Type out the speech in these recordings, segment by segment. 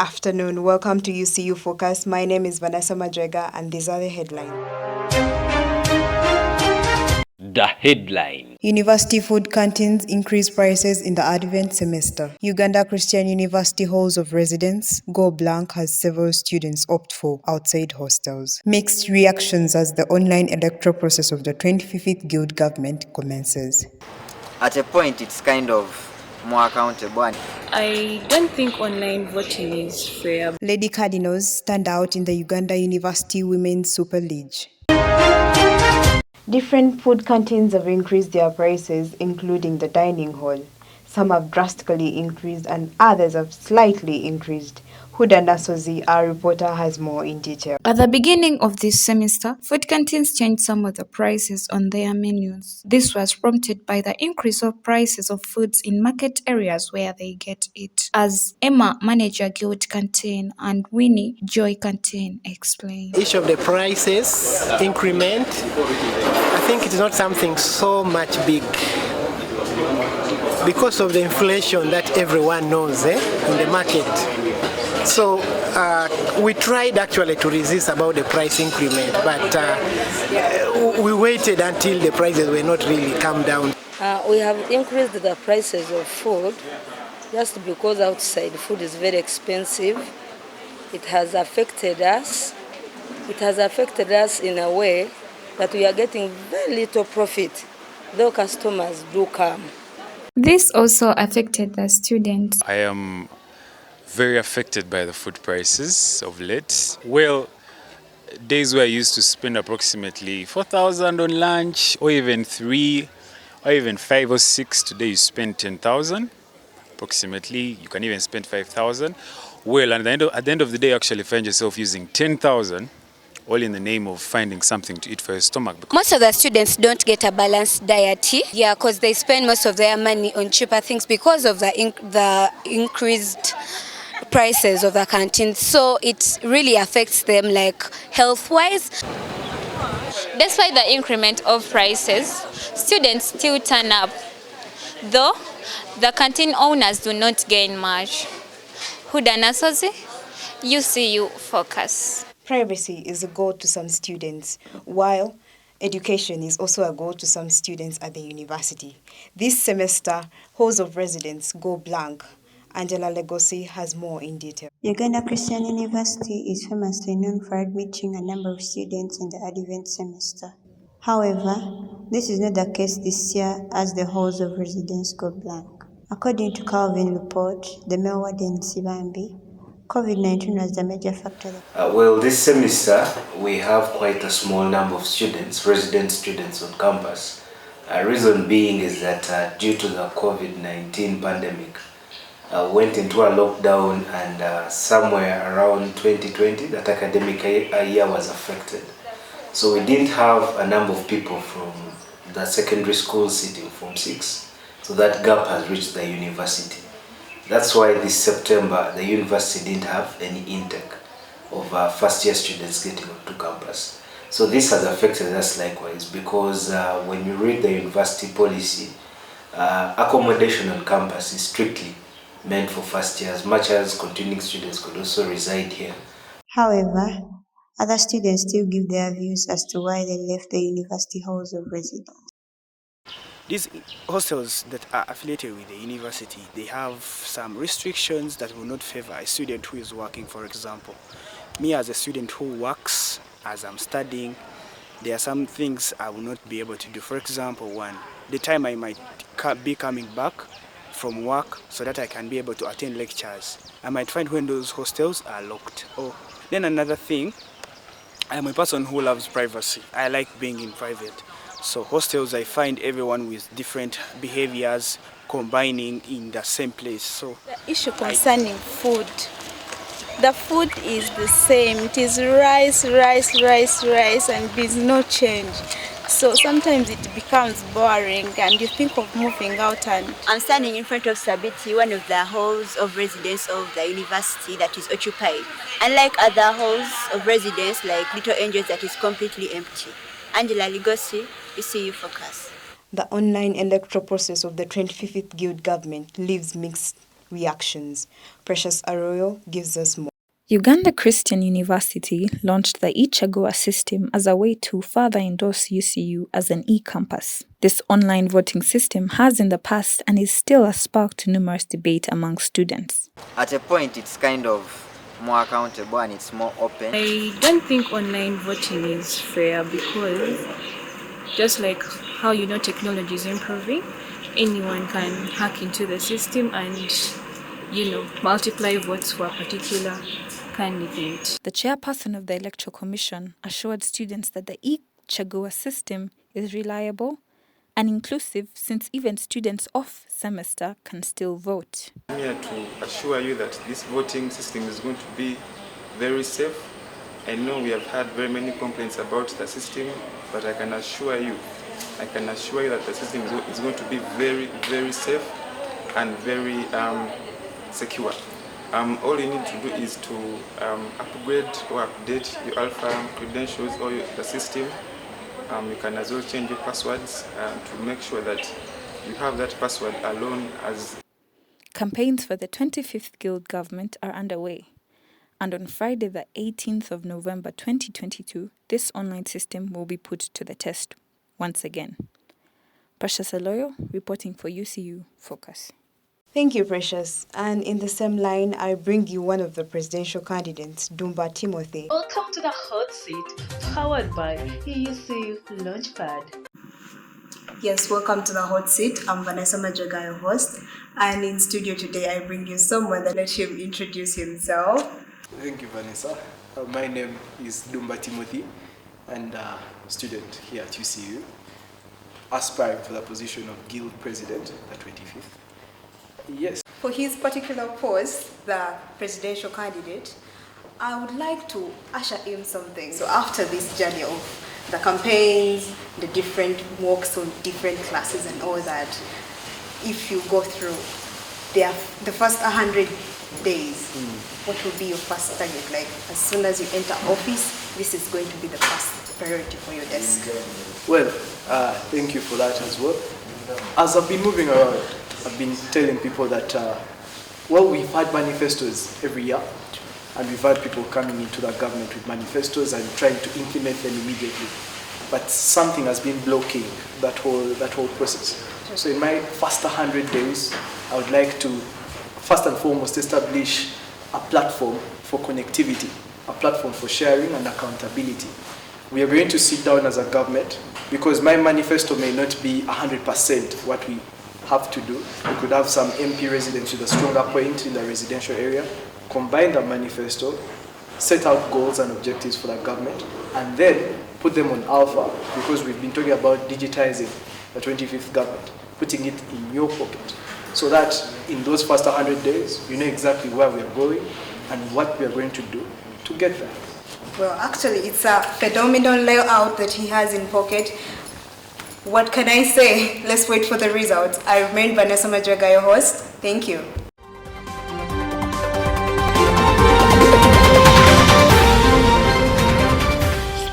afternoon. Welcome to UCU Focus. My name is Vanessa Majwega and these are the headlines. The headline. University food canteens increase prices in the Advent semester. Uganda Christian University halls of residence go blank as several students opt for outside hostels. Mixed reactions as the online electoral process of the 25th Guild government commences. At a point, it's kind of more accountable. I don't think online voting is fair. Lady Cardinals stand out in the Uganda University Women's Super League. Different food canteens have increased their prices, including the dining hall. Some have drastically increased and others have slightly increased. Huda Nasozi, our reporter, has more in detail. At the beginning of this semester, food canteens changed some of the prices on their menus. This was prompted by the increase of prices of foods in market areas where they get it, as Emma, manager Guild Canteen, and Winnie, Joy Canteen, explained. Each of the prices increment, I think it's not something so much big because of the inflation that everyone knows in the market. So we tried actually to resist about the price increment, but we waited until the prices were not really come down. We have increased the prices of food just because outside food is very expensive. It has affected us. It has affected us in a way that we are getting very little profit, though customers do come. This also affected the students. I am very affected by the food prices of late. Well, days where I used to spend approximately 4,000 on lunch, or even 3, or even 5 or 6. Today you spend 10,000 approximately. You can even spend 5,000. Well, at the end of the day, you actually find yourself using 10,000, all in the name of finding something to eat for your stomach. Most of the students don't get a balanced diet, because they spend most of their money on cheaper things because of the increased prices of the canteen. So it really affects them, like health-wise. Despite the increment of prices, students still turn up, though the canteen owners do not gain much. Huda Nasozi, UCU Focus. Privacy is a goal to some students, while education is also a goal to some students at the university. This semester, halls of residence go blank. Angela Legosi has more in detail. Uganda Christian University is famously known for admitting a number of students in the Advent semester. However, this is not the case this year as the halls of residence go blank. According to Calvin Report, the Mayor Warden Sibambi, COVID-19 was the major factor. Well, this semester we have quite a small number of students, resident students on campus. Reason being is that due to the COVID-19 pandemic, went into a lockdown, and somewhere around 2020 that academic year was affected. So we didn't have a number of people from the secondary school sitting Form 6. So that gap has reached the university. That's why this September the university didn't have any intake of first year students getting onto campus. So this has affected us likewise, because when you read the university policy, accommodation on campus is strictly meant for first years, much as continuing students could also reside here. However, other students still give their views as to why they left the university halls of residence. These hostels that are affiliated with the university, they have some restrictions that will not favor a student who is working, for example. Me as a student who works, as I'm studying, there are some things I will not be able to do. For example, one, the time I might be coming back from work so that I can be able to attend lectures, I might find when those hostels are locked. Oh, then another thing, I'm a person who loves privacy. I like being in private. So hostels, I find everyone with different behaviors combining in the same place. So The issue concerning food, the food is the same. It is rice, and there's no change. So sometimes it becomes boring and you think of moving out. And I'm standing in front of Sabiti, one of the halls of residence of the university that is occupied. Unlike other halls of residence like Little Angels that is completely empty. Angela Ligosi, UCU Focus. The online electoral process of the 25th Guild government leaves mixed reactions. Precious Arroyo gives us more. Uganda Christian University launched the eChagua system as a way to further endorse UCU as an e-campus. This online voting system has in the past and is still a spark to numerous debate among students. At a point, it's kind of more accountable and it's more open. I don't think online voting is fair because just like how technology is improving, anyone can hack into the system and multiply votes for a particular candidate. The chairperson of the Electoral Commission assured students that the eChagua system is reliable and inclusive since even students off semester can still vote. I'm here to assure you that this voting system is going to be very safe. I know we have had very many complaints about the system, but I can assure you that the system is going to be very, very safe and very secure. All you need to do is to upgrade or update your alpha credentials or the system. You can as well change your passwords to make sure that you have that password alone as... Campaigns for the 25th Guild government are underway. And on Friday the 18th of November 2022, this online system will be put to the test once again. Precious Aloyo, reporting for UCU Focus. Thank you, Precious. And in the same line, I bring you one of the presidential candidates, Dumba Timothy. Welcome to the hot seat, powered by UCU Launchpad. Yes, welcome to the hot seat. I'm Vanessa Majega, your host. And in studio today, I bring you someone that let him introduce himself. Thank you, Vanessa. My name is Dumba Timothy, and a student here at UCU, aspiring for the position of Guild President, the 25th. Yes. For his particular post, the presidential candidate, I would like to usher in something. So after this journey of the campaigns, the different walks on different classes and all that, if you go through the first 100 days, what will be your first target? Like as soon as you enter office, this is going to be the first priority for your desk. Well, thank you for that as well. As I've been moving around, I've been telling people that, we've had manifestos every year, and we've had people coming into the government with manifestos and trying to implement them immediately. But something has been blocking that whole process. So in my first 100 days, I would like to, first and foremost, establish a platform for connectivity, a platform for sharing and accountability. We are going to sit down as a government, because my manifesto may not be 100% what we have to do. We could have some MP residents with a stronger point in the residential area, combine the manifesto, set out goals and objectives for the government, and then put them on alpha, because we've been talking about digitizing the 25th government, putting it in your pocket, so that in those first 100 days, you know exactly where we are going and what we are going to do to get there. Well, actually, it's a phenomenal layout that he has in pocket. What can I say? Let's wait for the results. I remain Vanessa Majega, your host. Thank you.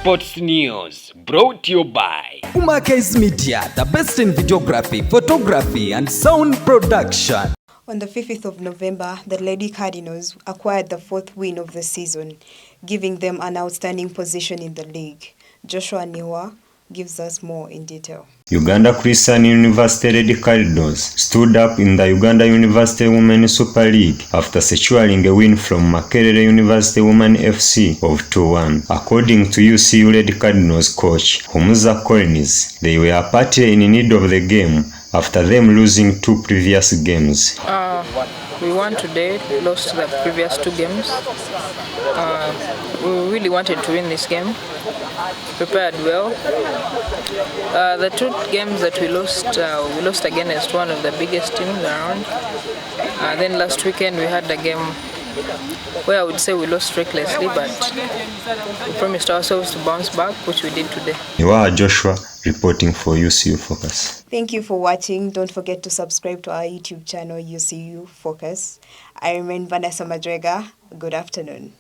Sports News brought to you by Umak's Media, the best in videography, photography, and sound production. On the 5th of November, the Lady Cardinals acquired the 4th win of the season, giving them an outstanding position in the league. Joshua Niwa gives us more in detail. Uganda Christian University Lady Cardinals stood up in the Uganda University Women's Super League after securing a win from Makerere University Women FC of 2-1. According to UCU Lady Cardinals coach Humuza Collins, they were partly in need of the game after them losing 2 previous games. We won today, we lost the previous 2 games. We really wanted to win this game, prepared well. The 2 games that we lost against one of the biggest teams around. Then last weekend we had a game where I would say we lost recklessly, but we promised ourselves to bounce back, which we did today. You are Joshua, reporting for UCU Focus. Thank you for watching. Don't forget to subscribe to our YouTube channel, UCU Focus. I remain Vanessa Majega. Good afternoon.